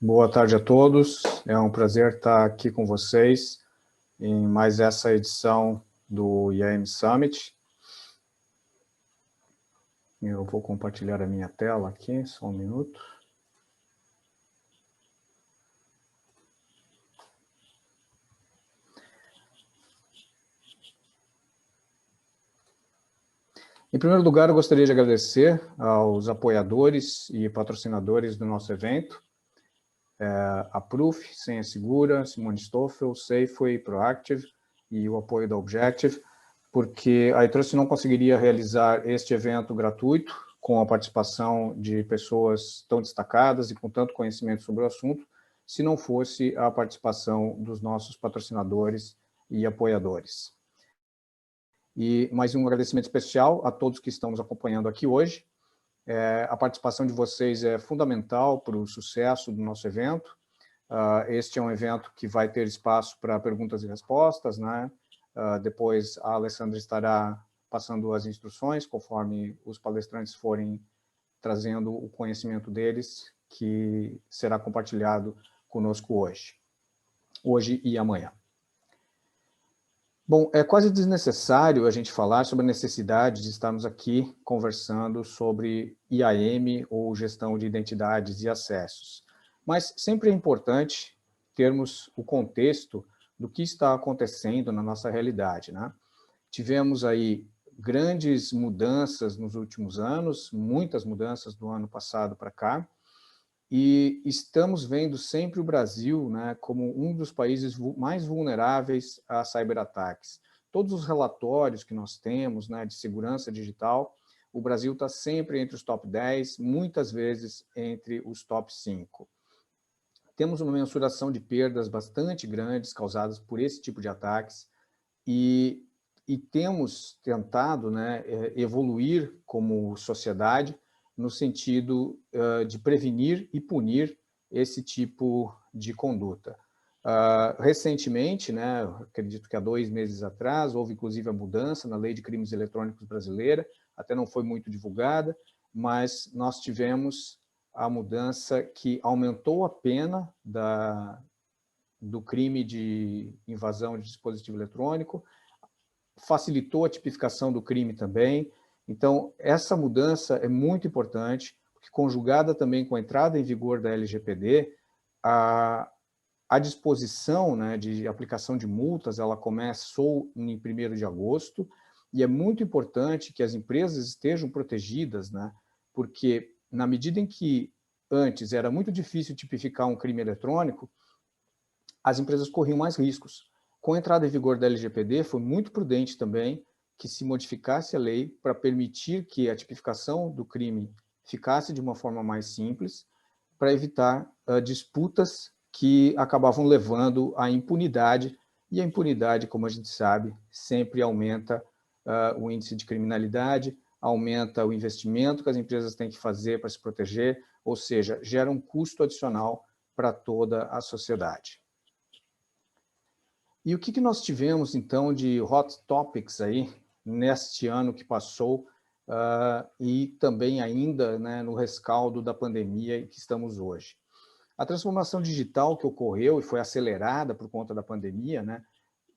Boa tarde a todos. É um prazer estar aqui com vocês em mais essa edição do IAM Summit. Eu vou compartilhar a minha tela aqui, só um minuto. Em primeiro lugar, eu gostaria de agradecer aos apoiadores e patrocinadores do nosso evento, a Proof, Senha Segura, Simone Stoffel, Safeway, Proactive e o apoio da Objective, porque a eTrust não conseguiria realizar este evento gratuito com a participação de pessoas tão destacadas e com tanto conhecimento sobre o assunto, se não fosse a participação dos nossos patrocinadores e apoiadores. E mais um agradecimento especial a todos que estão nos acompanhando aqui hoje. A participação de vocês é fundamental para o sucesso do nosso evento. Este é um evento que vai ter espaço para perguntas e respostas, né? Depois a Alessandra estará passando as instruções, conforme os palestrantes forem trazendo o conhecimento deles, que será compartilhado conosco hoje e amanhã. Bom, é quase desnecessário a gente falar sobre a necessidade de estarmos aqui conversando sobre IAM, ou Gestão de Identidades e Acessos. Mas sempre é importante termos o contexto do que está acontecendo na nossa realidade, né? Tivemos aí grandes mudanças nos últimos anos, muitas mudanças do ano passado para cá, e estamos vendo sempre o Brasil, né, como um dos países mais vulneráveis a cyberataques. Todos os relatórios que nós temos, né, de segurança digital, o Brasil está sempre entre os top 10, muitas vezes entre os top 5. Temos uma mensuração de perdas bastante grandes causadas por esse tipo de ataques e temos tentado, né, evoluir como sociedade no sentido de prevenir e punir esse tipo de conduta. Recentemente, né, acredito que há 2 meses atrás, houve inclusive a mudança na Lei de Crimes Eletrônicos brasileira, até não foi muito divulgada, mas nós tivemos a mudança que aumentou a pena do crime de invasão de dispositivo eletrônico, facilitou a tipificação do crime também. Então, essa mudança é muito importante, porque conjugada também com a entrada em vigor da LGPD, a disposição, né, de aplicação de multas, ela começou em 1º de agosto, e é muito importante que as empresas estejam protegidas, né, porque na medida em que antes era muito difícil tipificar um crime eletrônico, as empresas corriam mais riscos. Com a entrada em vigor da LGPD, foi muito prudente também que se modificasse a lei para permitir que a tipificação do crime ficasse de uma forma mais simples, para evitar disputas que acabavam levando à impunidade, e a impunidade, como a gente sabe, sempre aumenta o índice de criminalidade, aumenta o investimento que as empresas têm que fazer para se proteger, ou seja, gera um custo adicional para toda a sociedade. E o que nós tivemos, então, de hot topics aí, neste ano que passou, e também ainda, né, no rescaldo da pandemia que estamos hoje? A transformação digital que ocorreu e foi acelerada por conta da pandemia, né,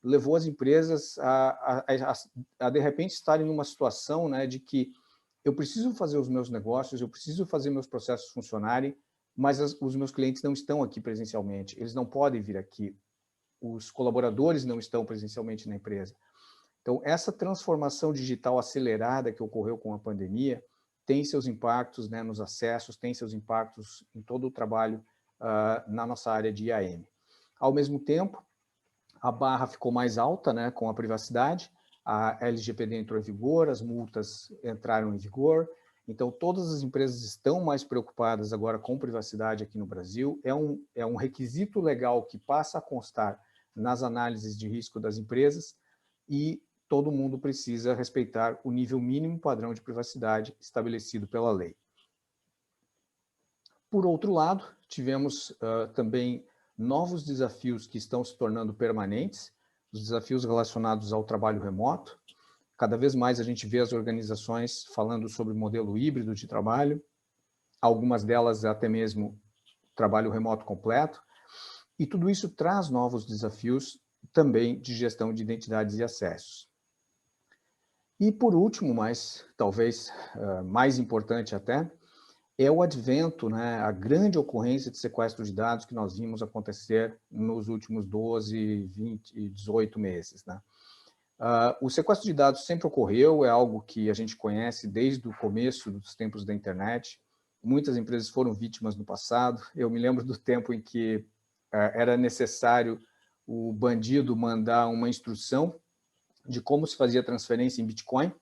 levou as empresas a de repente, estarem numa situação, né, de que eu preciso fazer os meus negócios, eu preciso fazer meus processos funcionarem, mas os meus clientes não estão aqui presencialmente, eles não podem vir aqui, os colaboradores não estão presencialmente na empresa. Então, essa transformação digital acelerada que ocorreu com a pandemia tem seus impactos, né, nos acessos, tem seus impactos em todo o trabalho na nossa área de IAM. Ao mesmo tempo, a barra ficou mais alta, né, com a privacidade, a LGPD entrou em vigor, as multas entraram em vigor, então todas as empresas estão mais preocupadas agora com privacidade aqui no Brasil, é um requisito legal que passa a constar nas análises de risco das empresas, e todo mundo precisa respeitar o nível mínimo padrão de privacidade estabelecido pela lei. Por outro lado, tivemos também novos desafios que estão se tornando permanentes, os desafios relacionados ao trabalho remoto. Cada vez mais a gente vê as organizações falando sobre modelo híbrido de trabalho, algumas delas até mesmo trabalho remoto completo, e tudo isso traz novos desafios também de gestão de identidades e acessos. E por último, mas talvez mais importante até, é o advento, né, a grande ocorrência de sequestro de dados que nós vimos acontecer nos últimos 12, 20 e 18 meses. Né? O sequestro de dados sempre ocorreu, é algo que a gente conhece desde o começo dos tempos da internet. Muitas empresas foram vítimas no passado. Eu me lembro do tempo em que era necessário o bandido mandar uma instrução de como se fazia transferência em Bitcoin.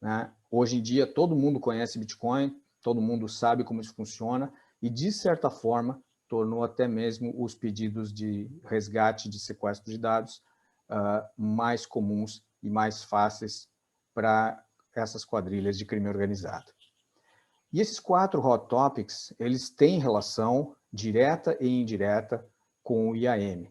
Né? Hoje em dia, todo mundo conhece Bitcoin, todo mundo sabe como isso funciona e, de certa forma, tornou até mesmo os pedidos de resgate de sequestro de dados mais comuns e mais fáceis para essas quadrilhas de crime organizado. E esses 4 hot topics, eles têm relação direta e indireta com o IAM.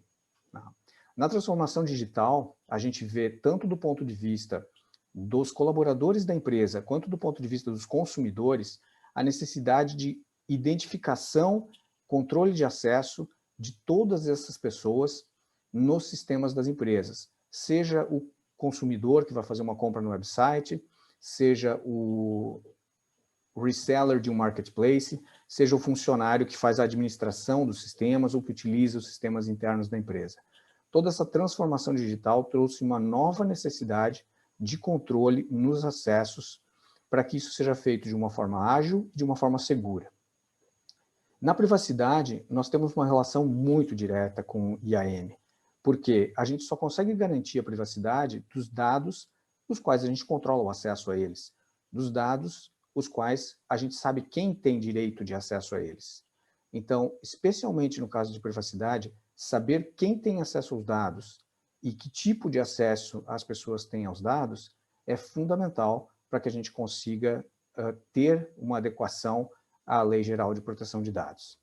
Na transformação digital, a gente vê tanto do ponto de vista dos colaboradores da empresa, quanto do ponto de vista dos consumidores, a necessidade de identificação, controle de acesso de todas essas pessoas nos sistemas das empresas. Seja o consumidor que vai fazer uma compra no website, seja o reseller de um marketplace, seja o funcionário que faz a administração dos sistemas ou que utiliza os sistemas internos da empresa. Toda essa transformação digital trouxe uma nova necessidade de controle nos acessos para que isso seja feito de uma forma ágil e de uma forma segura. Na privacidade, nós temos uma relação muito direta com o IAM, porque a gente só consegue garantir a privacidade dos dados dos quais a gente controla o acesso a eles, dos dados os quais a gente sabe quem tem direito de acesso a eles. Então, especialmente no caso de privacidade, saber quem tem acesso aos dados e que tipo de acesso as pessoas têm aos dados é fundamental para que a gente consiga ter uma adequação à Lei Geral de Proteção de Dados.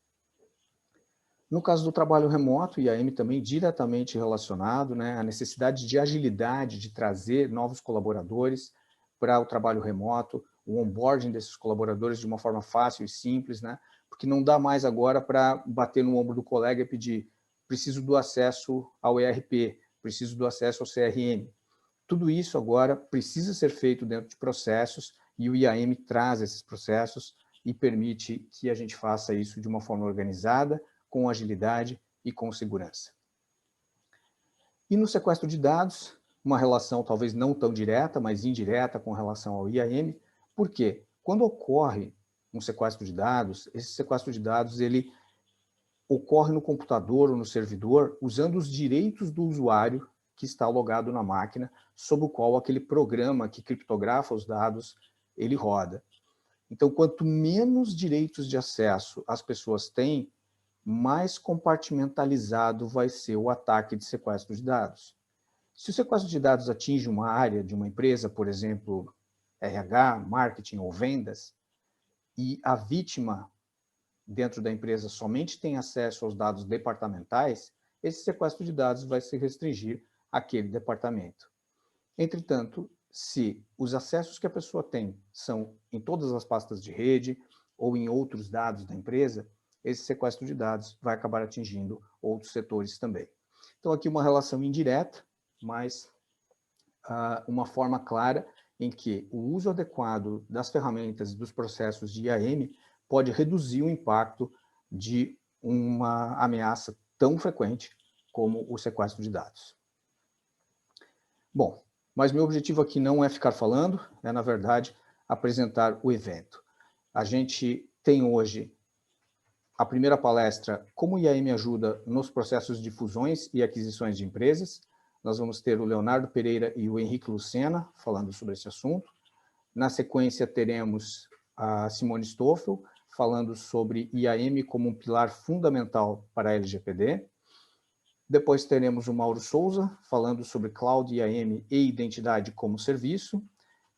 No caso do trabalho remoto, o IAM também diretamente relacionado, né, à necessidade de agilidade, de trazer novos colaboradores para o trabalho remoto, o onboarding desses colaboradores de uma forma fácil e simples, né, porque não dá mais agora para bater no ombro do colega e pedir preciso do acesso ao ERP, preciso do acesso ao CRM. Tudo isso agora precisa ser feito dentro de processos e o IAM traz esses processos e permite que a gente faça isso de uma forma organizada, com agilidade e com segurança. E no sequestro de dados, uma relação talvez não tão direta, mas indireta com relação ao IAM, porque quando ocorre um sequestro de dados, esse sequestro de dados ele ocorre no computador ou no servidor usando os direitos do usuário que está logado na máquina, sob o qual aquele programa que criptografa os dados, ele roda. Então, quanto menos direitos de acesso as pessoas têm, mais compartimentalizado vai ser o ataque de sequestro de dados. Se o sequestro de dados atinge uma área de uma empresa, por exemplo, RH, marketing ou vendas, e a vítima dentro da empresa somente tem acesso aos dados departamentais, esse sequestro de dados vai se restringir àquele departamento. Entretanto, se os acessos que a pessoa tem são em todas as pastas de rede ou em outros dados da empresa, esse sequestro de dados vai acabar atingindo outros setores também. Então, aqui uma relação indireta, mas uma forma clara em que o uso adequado das ferramentas e dos processos de IAM pode reduzir o impacto de uma ameaça tão frequente como o sequestro de dados. Bom, mas meu objetivo aqui não é ficar falando, é, na verdade, apresentar o evento. A gente tem hoje a primeira palestra, como o IAM ajuda nos processos de fusões e aquisições de empresas. Nós vamos ter o Leonardo Pereira e o Henrique Lucena falando sobre esse assunto. Na sequência, teremos a Simone Stoffel falando sobre IAM como um pilar fundamental para a LGPD. Depois teremos o Mauro Souza falando sobre Cloud, IAM e Identidade como Serviço.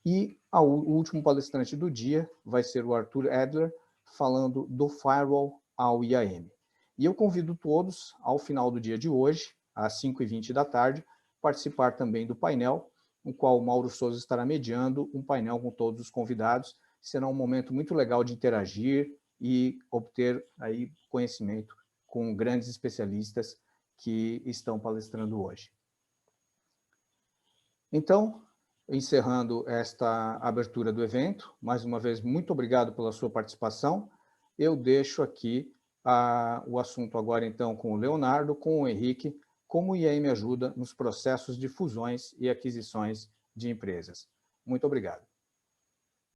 E o último palestrante do dia vai ser o Arthur Edler, falando do Firewall ao IAM. E eu convido todos, ao final do dia de hoje, às 5h20 da tarde, participar também do painel, no qual o Mauro Souza estará mediando um painel com todos os convidados. Será um momento muito legal de interagir, e obter aí conhecimento com grandes especialistas que estão palestrando hoje. Então, encerrando esta abertura do evento, mais uma vez, muito obrigado pela sua participação. Eu deixo aqui o assunto agora, então, com o Leonardo, com o Henrique, como o IAM ajuda nos processos de fusões e aquisições de empresas. Muito obrigado.